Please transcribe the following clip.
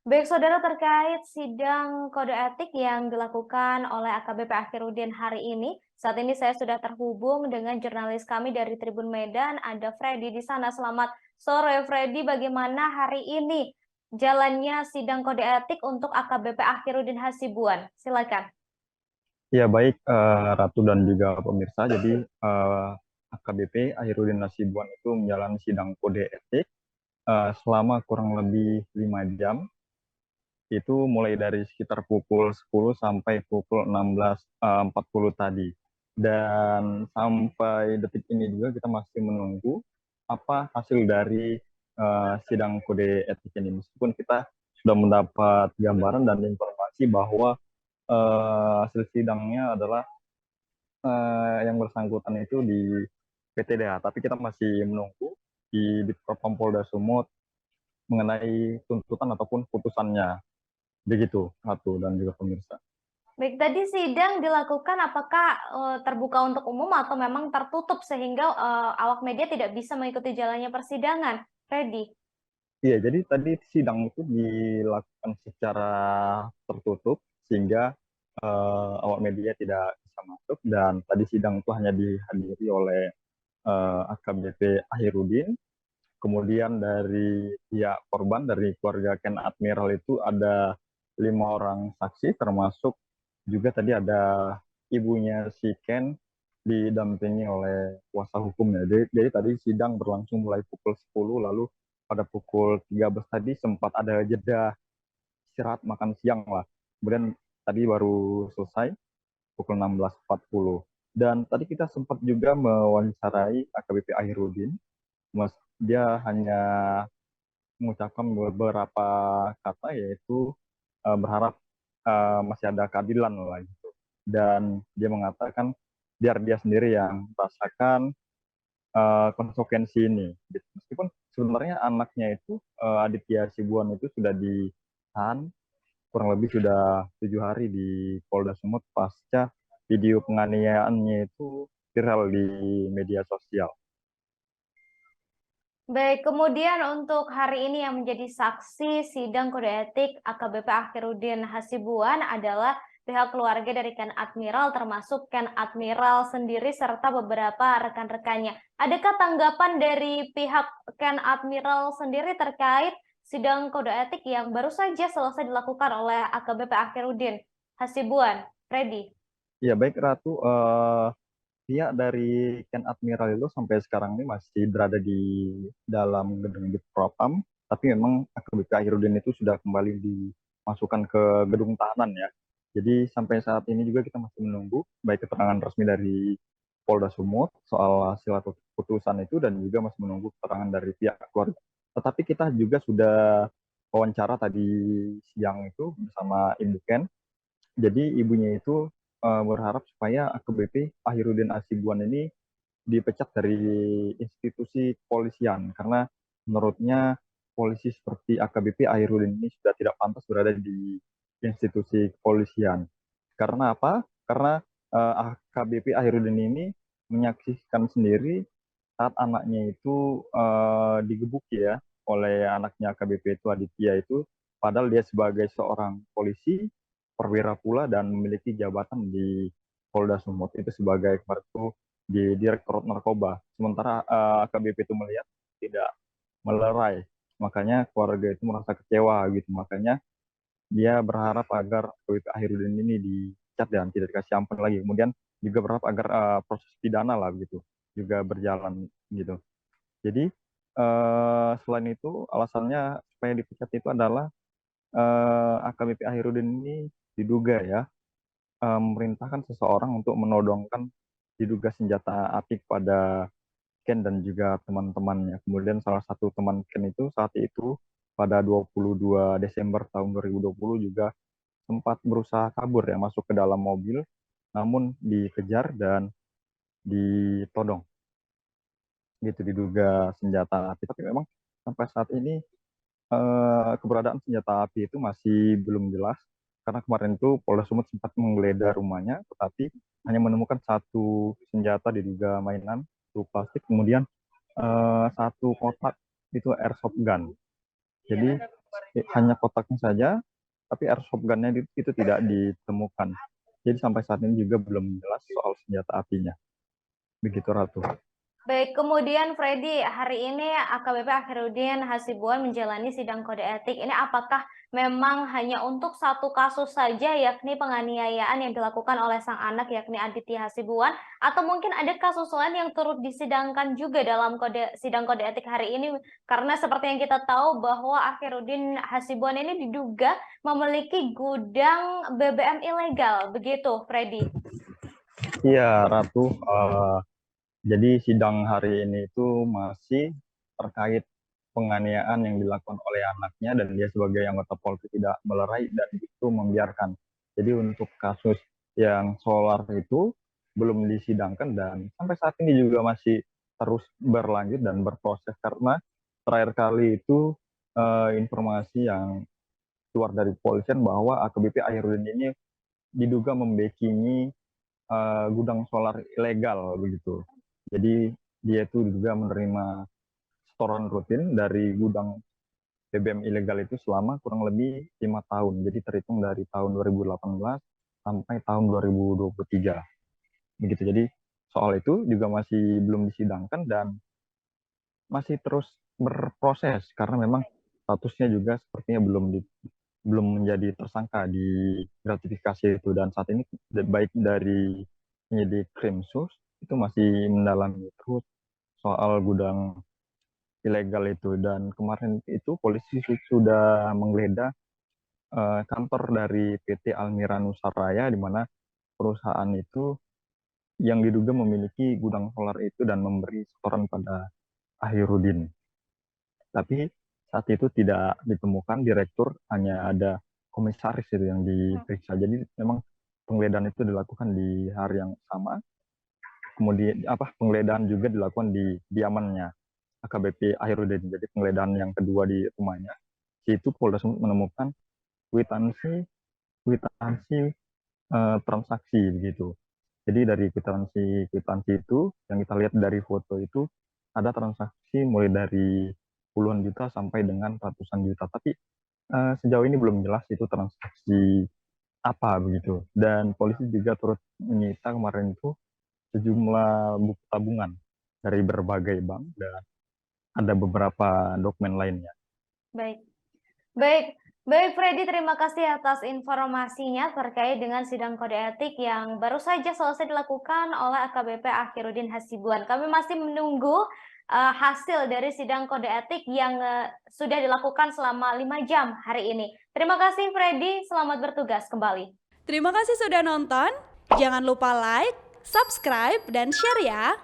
Baik, saudara, terkait sidang kode etik yang dilakukan oleh AKBP Akhirudin hari ini, saat ini saya sudah terhubung dengan jurnalis kami dari Tribun Medan, ada Freddy di sana. Selamat sore, Freddy. Bagaimana hari ini jalannya sidang kode etik untuk AKBP Akhirudin Hasibuan? Silakan. Ya baik Ratu dan juga pemirsa. Jadi AKBP Ahirudin Nasibuan itu menjalani sidang kode etik selama kurang lebih 5 jam. Itu mulai dari sekitar pukul 10 sampai pukul 16.40 tadi. Dan sampai detik ini juga kita masih menunggu apa hasil dari sidang kode etik ini. Meskipun kita sudah mendapat gambaran dan informasi bahwa hasil sidangnya adalah yang bersangkutan itu di PTDH, tapi kita masih menunggu di Ditpropam Polda Sumut mengenai tuntutan ataupun putusannya. Begitu, Ratu dan juga pemirsa. Baik, tadi sidang dilakukan apakah terbuka untuk umum atau memang tertutup sehingga awak media tidak bisa mengikuti jalannya persidangan, Freddy? Iya, jadi tadi sidang itu dilakukan secara tertutup sehingga awak media tidak bisa masuk, dan tadi sidang itu hanya dihadiri oleh AKBP Ahirudin. Kemudian dari pihak korban, dari keluarga Ken Admiral itu ada 5 orang saksi, termasuk juga tadi ada ibunya si Ken didampingi oleh kuasa hukumnya. Jadi tadi sidang berlangsung mulai pukul 10, lalu pada pukul 13 tadi sempat ada jeda istirahat makan siang lah. Kemudian tadi baru selesai pukul 16.40. Dan tadi kita sempat juga mewawancarai AKBP Ahirudin. Dia hanya mengucapkan beberapa kata, yaitu berharap masih ada keadilan lah gitu. Dan dia mengatakan biar dia sendiri yang merasakan konsekuensi ini. Gitu. Meskipun sebenarnya anaknya itu Aditya Sibuan itu sudah ditahan kurang lebih sudah 7 hari di Polda Sumut pasca video penganiayaannya itu viral di media sosial. Baik, kemudian untuk hari ini yang menjadi saksi sidang kode etik AKBP Akhirudin Hasibuan adalah pihak keluarga dari Ken Admiral, termasuk Ken Admiral sendiri serta beberapa rekan-rekannya. Adakah tanggapan dari pihak Ken Admiral sendiri terkait sidang kode etik yang baru saja selesai dilakukan oleh AKBP Akhirudin Hasibuan? Freddy? Ya baik Ratu, pihak dari Ken Admiral itu sampai sekarang ini masih berada di dalam gedung Ditpropam, tapi memang AKBP Ahirudin itu sudah kembali dimasukkan ke gedung tahanan ya. Jadi sampai saat ini juga kita masih menunggu baik keterangan resmi dari Polda Sumut soal hasil atau putusan itu, dan juga masih menunggu keterangan dari pihak keluarga. Tetapi kita juga sudah wawancara tadi siang itu bersama Ibu Ken. Jadi ibunya itu berharap supaya AKBP Ahirudin Hasibuan ini dipecat dari institusi kepolisian, karena menurutnya polisi seperti AKBP Ahirudin ini sudah tidak pantas berada di institusi kepolisian. Karena apa? Karena AKBP Ahirudin ini menyaksikan sendiri saat anaknya itu digebuki ya oleh anaknya AKBP itu Aditya itu, padahal dia sebagai seorang polisi perwira pula dan memiliki jabatan di Polda Sumut itu sebagai kemarin itu di Direktorat Narkoba. Sementara AKBP itu melihat tidak melerai, makanya keluarga itu merasa kecewa gitu. Makanya dia berharap agar AKBP Ahirudin ini dicat dan tidak dikasih ampun lagi. Kemudian juga berharap agar proses pidana lah gitu juga berjalan gitu. Jadi selain itu alasannya supaya dipecat itu adalah AKBP Ahirudin ini diduga ya memerintahkan seseorang untuk menodongkan diduga senjata api kepada Ken dan juga teman-temannya. Kemudian salah satu teman Ken itu saat itu pada 22 Desember tahun 2020 juga sempat berusaha kabur ya, masuk ke dalam mobil, namun dikejar dan ditodong. Gitu, diduga senjata api. Tapi memang sampai saat ini keberadaan senjata api itu masih belum jelas, karena kemarin itu Polda Sumut sempat menggeledah rumahnya, tetapi hanya menemukan satu senjata diduga mainan, itu plastik, kemudian satu kotak itu airsoft gun. Jadi hanya kotaknya saja, tapi airsoft gun-nya itu tidak ditemukan. Jadi sampai saat ini juga belum jelas soal senjata apinya. Begitu, Ratu. Baik, kemudian Freddy, hari ini AKBP Akhirudin Hasibuan menjalani sidang kode etik. Ini apakah memang hanya untuk satu kasus saja, yakni penganiayaan yang dilakukan oleh sang anak, yakni Aditya Hasibuan, atau mungkin ada kasus lain yang turut disidangkan juga dalam sidang kode etik hari ini? Karena seperti yang kita tahu bahwa Akhirudin Hasibuan ini diduga memiliki gudang BBM ilegal, begitu, Freddy? Iya, Ratu. Jadi sidang hari ini itu masih terkait penganiayaan yang dilakukan oleh anaknya dan dia sebagai anggota Polri tidak melerai dan itu membiarkan. Jadi untuk kasus yang solar itu belum disidangkan dan sampai saat ini juga masih terus berlanjut dan berproses karena terakhir kali itu informasi yang keluar dari kepolisian bahwa AKBP Akhirudin ini diduga membackingi gudang solar ilegal begitu. Jadi dia itu juga menerima setoran rutin dari gudang BBM ilegal itu selama kurang lebih 5 tahun. Jadi terhitung dari tahun 2018 sampai tahun 2023. Begitu. Jadi soal itu juga masih belum disidangkan dan masih terus berproses karena memang statusnya juga sepertinya belum menjadi tersangka di gratifikasi itu dan saat ini baik dari penyidik Krimsus itu masih mendalami terus soal gudang ilegal itu dan kemarin itu polisi sudah menggeledah kantor dari PT Almira Nusaraya di mana perusahaan itu yang diduga memiliki gudang solar itu dan memberi setoran pada Akhirudin. Tapi saat itu tidak ditemukan direktur, hanya ada komisaris itu yang diperiksa. Jadi memang penggeledahan itu dilakukan di hari yang sama. Kemudian penggeledahan juga dilakukan di diamannya AKBP Akhirudin. Jadi penggeledahan yang kedua di rumahnya, itu Polres menemukan kwitansi transaksi begitu. Jadi dari kwitansi itu yang kita lihat dari foto itu ada transaksi mulai dari puluhan juta sampai dengan ratusan juta. Tapi sejauh ini belum jelas itu transaksi apa begitu. Dan polisi juga turut menyita kemarin itu sejumlah buku tabungan dari berbagai bank dan ada beberapa dokumen lainnya. Baik. Baik Freddy, terima kasih atas informasinya terkait dengan sidang kode etik yang baru saja selesai dilakukan oleh AKBP Akhirudin Hasibuan. Kami masih menunggu hasil dari sidang kode etik yang sudah dilakukan selama 5 jam hari ini. Terima kasih Freddy, selamat bertugas kembali. Terima kasih sudah nonton. Jangan lupa like, subscribe, dan share ya.